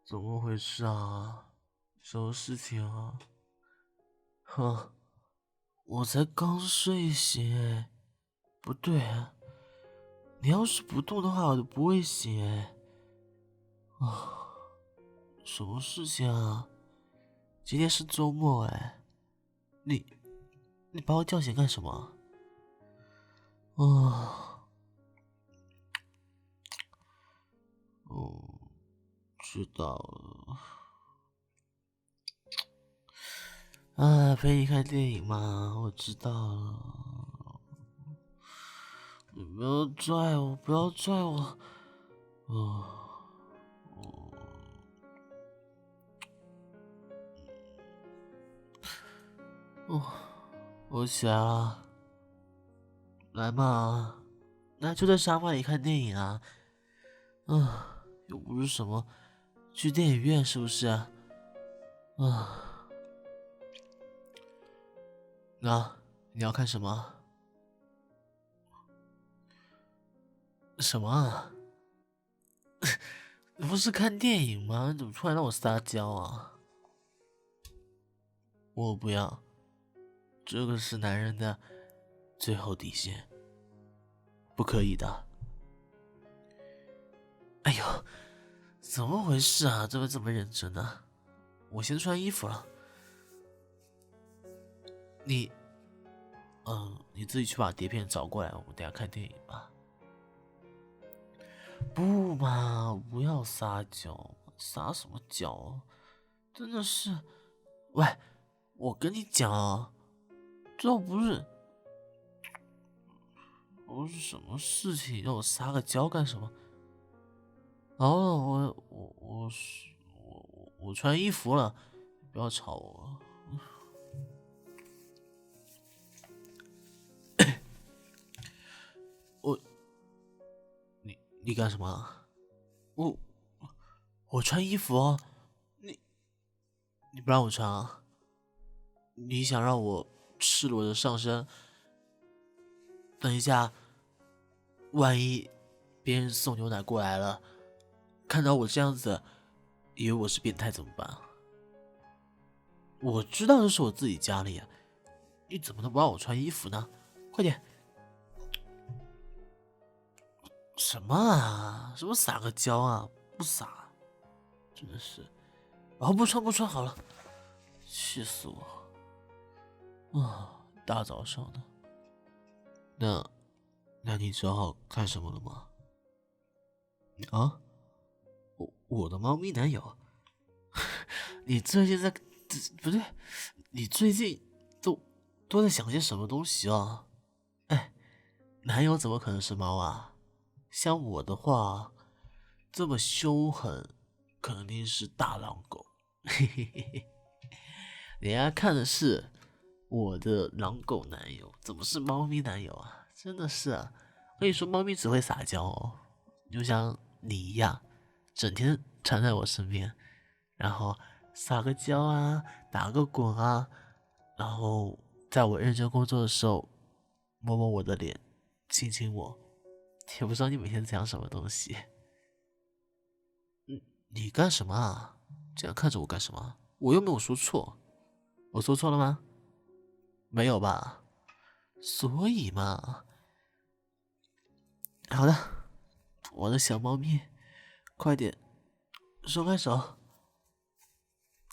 怎么回事啊？什么事情啊？哼，我才刚睡醒。不对啊，你要是不动的话，我就不会醒。啊，什么事情啊？今天是周末哎，你你把我叫醒干什么？啊，哦，知道了。啊，陪你看电影嘛，我知道了。你不要拽我，不要拽我。哦，哦，我起来了。来嘛，那就在沙发里看电影啊。又不是什么去电影院，是不是啊？那你要看什么？什么啊？不是看电影吗？你怎么突然让我撒娇啊？我不要，这个是男人的最后底线，不可以的。哎呦，怎么回事啊？这么认真呢？我先穿衣服了。你，你自己去把碟片找过来，我们等下看电影吧。不嘛，不要撒娇，撒什么娇？真的是，喂，我跟你讲啊，这不是什么事情，让我撒个娇干什么？哦，我穿衣服了，不要吵我。我，你干什么？我我穿衣服哦，你不让我穿啊？你想让我赤裸的上身？等一下，万一别人送牛奶过来了，看到我这样子，以为我是变态怎么办？我知道这是我自己家里啊，你怎么能不让我穿衣服呢？快点！什么啊？什么撒个娇啊？不撒，真的是。不穿好了，气死我！大早上的，那你知道看什么了吗？啊，我的猫咪男友，你最近在不对，你最近都在想些什么东西啊？哎，男友怎么可能是猫啊？像我的话，这么凶狠，肯定是大狼狗。嘿嘿嘿嘿，人家看的是我的狼狗男友，怎么是猫咪男友啊？真的是啊，我跟你说，猫咪只会撒娇哦，就像你一样，整天缠在我身边，然后撒个娇啊，打个滚啊，然后在我认真工作的时候，摸摸我的脸，亲亲我，也不知道你每天在讲什么东西。你干什么啊？这样看着我干什么？我又没有说错，我说错了吗？没有吧？所以嘛，好的，我的小猫咪，快点松开手。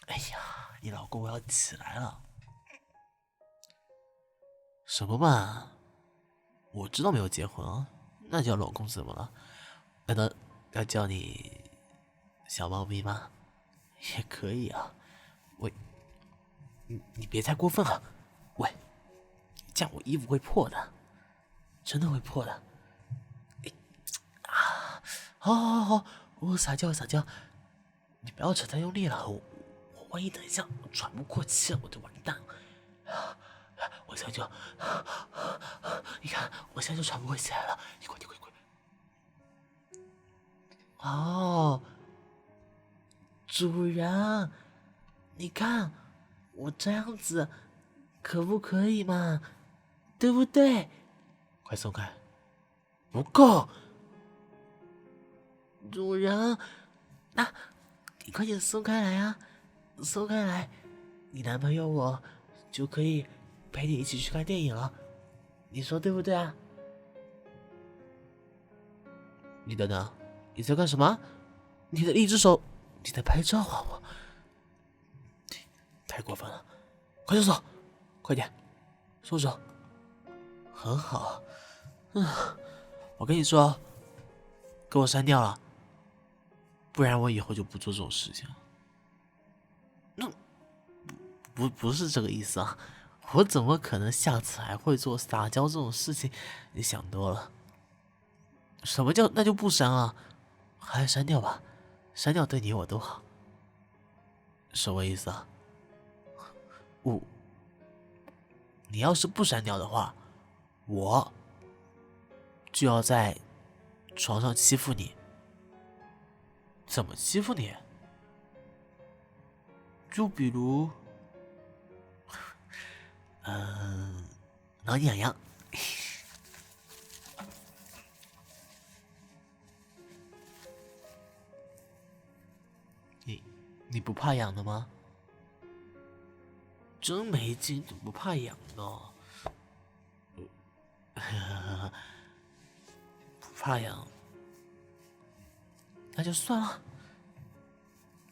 哎呀，你老公我要起来了。什么嘛？我知道没有结婚啊，那叫老公怎么了？难道要叫你小猫咪吗？也可以啊。喂，你别太过分了。喂，这样我衣服会破的，真的会破的。好，我撒娇撒娇，你不要扯太用力了，我万一等一下我喘不过气了，我就完蛋了。我现在就，你看我现在就喘不过气来了，你快。哦，主人，你看我这样子可不可以嘛？对不对？快松开！不够，主人，你快点松开来啊！松开来，你男朋友我就可以陪你一起去看电影了，你说对不对啊？你等等，你在干什么？你的一只手，你在拍照啊！我太过分了，快松手，快点，松手，很好。我跟你说，给我删掉了，不然我以后就不做这种事情了。不是这个意思啊，我怎么可能下次还会做撒娇这种事情？你想多了。什么叫那就不删啊？还是删掉吧，删掉对你我都好。什么意思啊？你要是不删掉的话，我就要在床上欺负你。怎么欺负你？就比如，挠你痒痒。你不怕痒的吗？真没劲，怎么不怕痒呢？不怕痒，那就算了。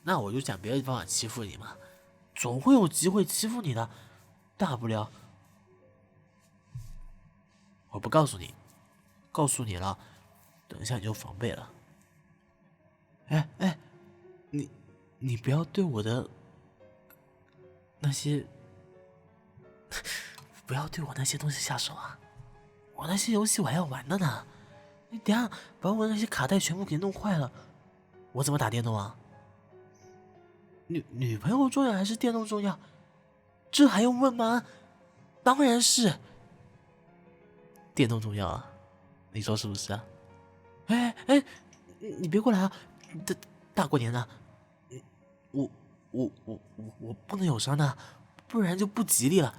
那我就想别的方法欺负你嘛，总会有机会欺负你的。大不了，我不告诉你，告诉你了，等一下你就防备了。哎，你不要对我的那些，不要对我那些东西下手啊！我那些游戏我还要玩的呢。你等下把我那些卡带全部给弄坏了，我怎么打电动啊？女朋友重要还是电动重要？这还用问吗？当然是电动重要啊！你说是不是啊？哎，你别过来啊！大过年的，我不能有伤的，不然就不吉利了。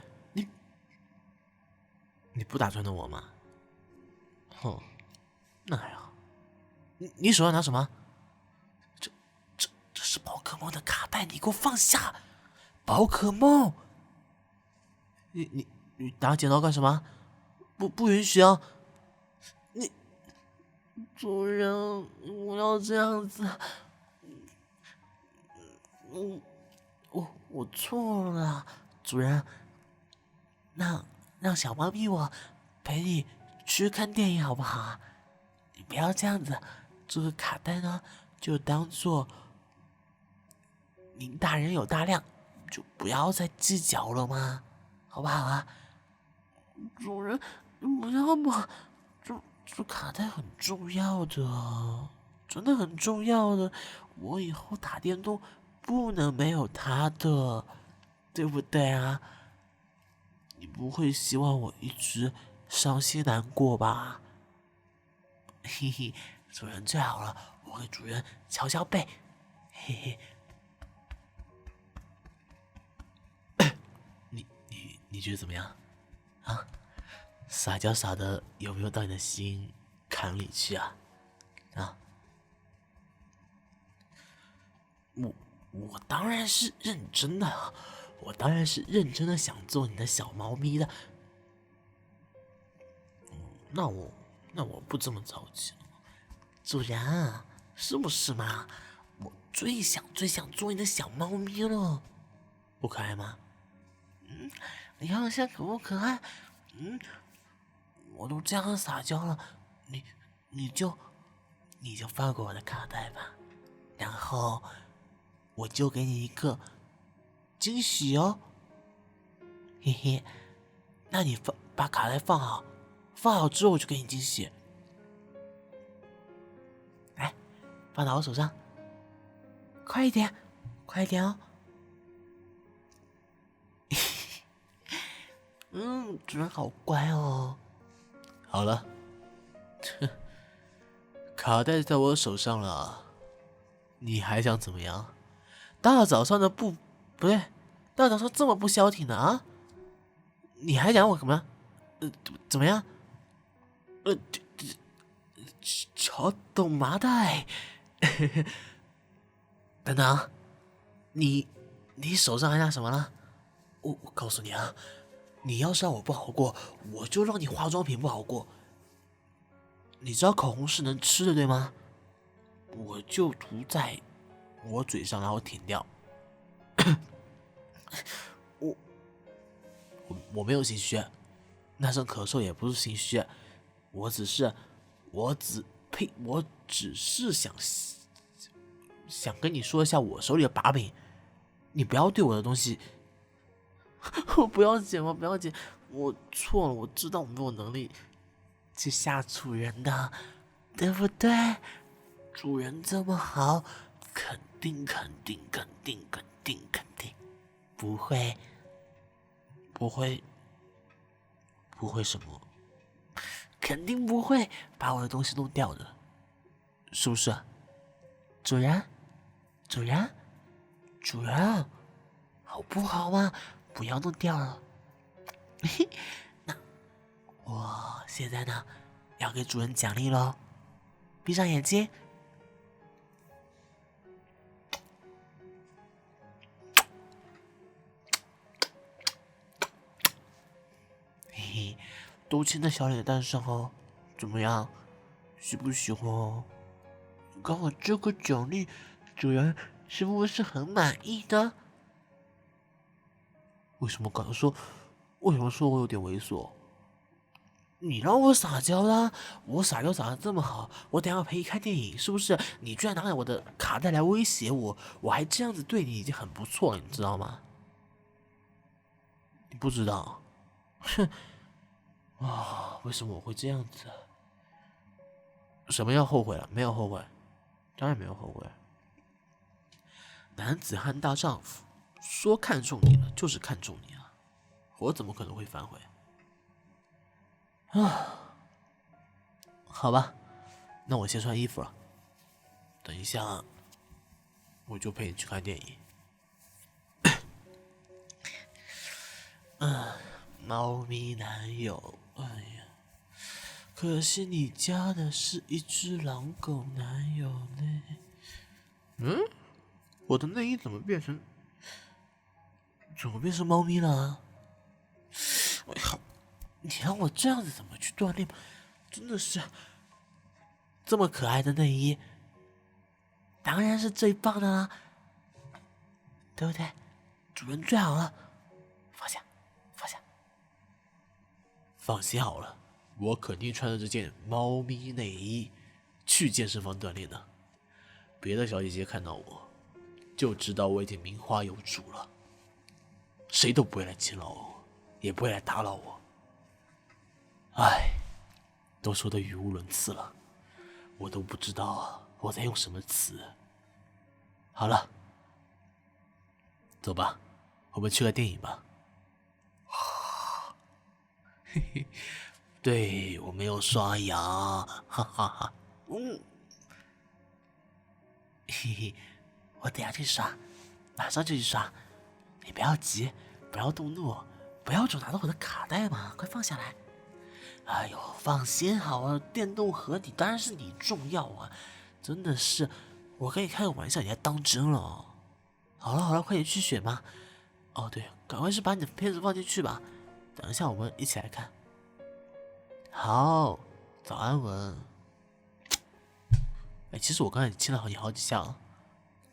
你不打算弄我吗？哼，那还好。你手上拿什么？这是宝可梦的卡带，你给我放下！宝可梦，你打剪刀干什么？不允许啊！你主人，我要这样子，我错了，主人。那让小猫咪我陪你去看电影好不好？你不要这样子，这个卡带呢，就当做您大人有大量，就不要再计较了嘛，好不好啊？主人，不要嘛，这卡带很重要的，真的很重要的，我以后打电动不能没有它的，对不对啊？你不会希望我一直伤心难过吧？嘿嘿，主人最好了，我给主人敲敲背，嘿嘿。你觉得怎么样？啊，撒娇撒的有没有到你的心坎里去啊？啊，我当然是认真的，我当然是认真的想做你的小猫咪的。那我不这么着急了，主人，是不是嘛？我最想做你的小猫咪了，不可爱吗？你看一下可不可爱？我都这样撒娇了，你就放过我的卡带吧，然后我就给你一个惊喜哦，嘿嘿。那你把卡带放好，放好之后我就给你惊喜。来，放到我手上，快一点，快一点哦。主人好乖哦。好了，卡带在我手上了，你还想怎么样？大早上的不对，大早上这么不消停的啊？你还想我什么？怎么样？桥懂麻袋，等等，你手上还拿什么了？我告诉你啊，你要是让我不好过，我就让你化妆品不好过。你知道口红是能吃的对吗？我就涂在我嘴上，然后舔掉。我没有心虚，那声咳嗽也不是心虚，我只是想跟你说一下我手里的把柄，你不要对我的东西，我不要紧，我错了，我知道我没有能力去吓主人的，对不对？主人这么好，肯定不会不会什么，肯定不会把我的东西弄掉的，是不是？主人，主人，主人，好不好嘛？不要弄掉了。那我现在呢，要给主人奖励喽。闭上眼睛。嘿嘿，都亲在小脸蛋上哦，怎么样？喜不喜欢哦？刚好这个奖励，主人是不是很满意的？为什么说我有点猥琐？你让我撒娇的，我撒娇撒的这么好，我等下陪你看电影，是不是？你居然拿着我的卡带来威胁我，我还这样子对你已经很不错了，你知道吗？你不知道？哼啊！为什么我会这样子？什么要后悔了？没有后悔，当然没有后悔。男子汉大丈夫，说看中你了就是看中你了，我怎么可能会反悔？啊，好吧，那我先穿衣服了，等一下我就陪你去看电影。猫咪男友，哎呀，可惜你家的是一只狼狗男友呢。嗯，我的内衣怎么变成猫咪了？哎呀，你让我这样子怎么去锻炼？真的是这么可爱的内衣，当然是最棒的啦，对不对？主人最好了，放下，放下，放心好了，我肯定穿着这件猫咪内衣去健身房锻炼的。别的小姐姐看到我，就知道我已经名花有主了，谁都不会来侵扰我，也不会来打扰我。唉，都说的语无伦次了，我都不知道我在用什么词。好了，走吧，我们去个电影吧。嘿嘿，对，我没有刷牙，哈哈哈。嘿嘿，我等下去刷，马上就去刷。你不要急，不要动怒，不要总拿着我的卡带嘛，快放下来。哎呦，放心好了，电动盒底当然是你重要啊，真的是，我跟你开个玩笑，你还当真了？好了好了，快点去选吧。哦对，赶快是把你的片子放进去吧，等一下我们一起来看。好，早安文。哎，其实我刚才亲了你好几下了，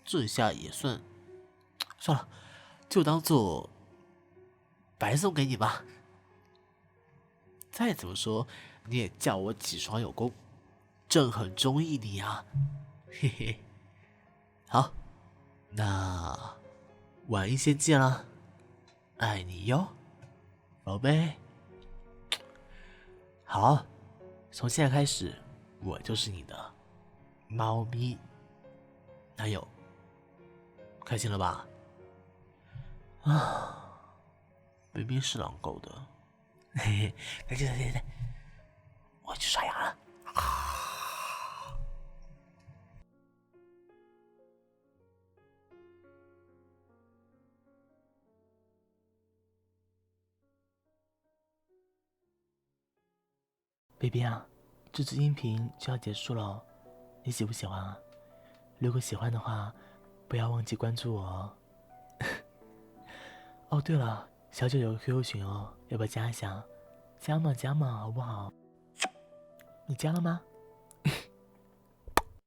这一下也算了，就当做白送给你吧。再怎么说，你也叫我起床有功，朕很中意你啊，嘿嘿。好，那晚一先见了，爱你哟，宝贝。好，从现在开始，我就是你的猫咪男友，开心了吧？啊，明明是狼狗的，嘿嘿，来，我去刷牙了。baby 啊，这支音频就要结束了，你喜不喜欢啊？如果喜欢的话，不要忘记关注我哦。哦，对了，小九有个 QQ 群哦，要不要加一下？加嘛，好不好？你加了吗？